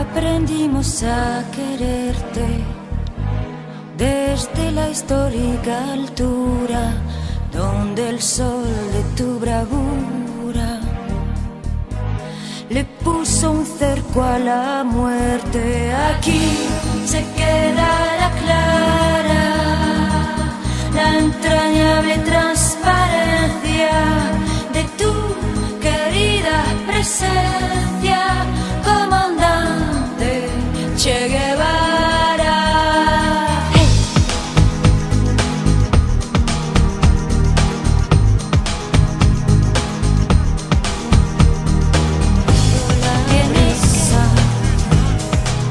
Aprendimos a quererte desde la histórica altura donde el sol de tu bravura le puso un cerco a la muerte. Aquí se queda la clara, la entrañable transparencia de tu querida presencia, comandante Che Guevara. ¡Hey! Vienesa,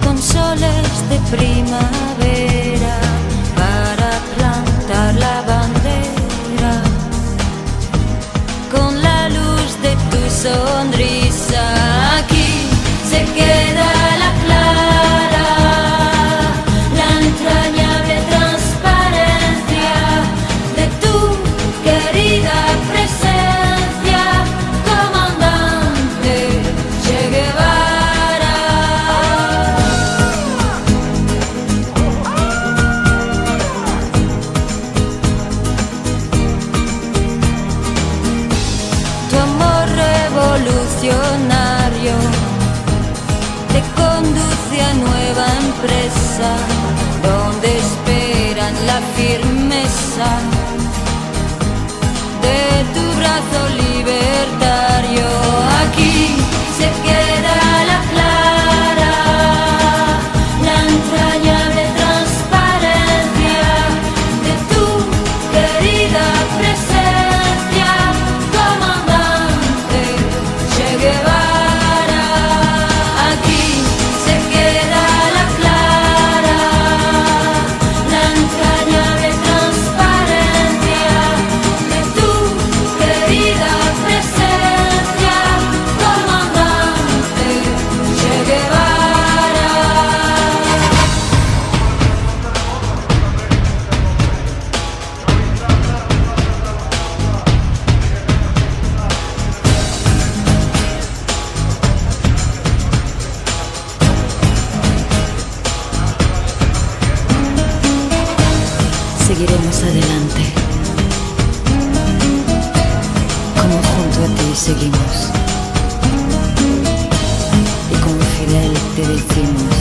con soles de primavera para plantar la bandera, con la luz de tu sonrisa. Aquí se queda la clara, la entrañable transparencia de tu querida presencia, comandante Che Guevara. Tu amor revolucionario te conduce a nueva empresa, donde esperan la firmeza de tu brazo libertario. Aquí se queda la clara, la entrañable transparencia de tu querida presencia, comandante Che Guevara. Aquí se queda la clara, la entrañable transparencia de tu querida presencia, comandante Che Guevara. Seguiremos adelante, como junto a ti seguimos, y con Fidel te decimos: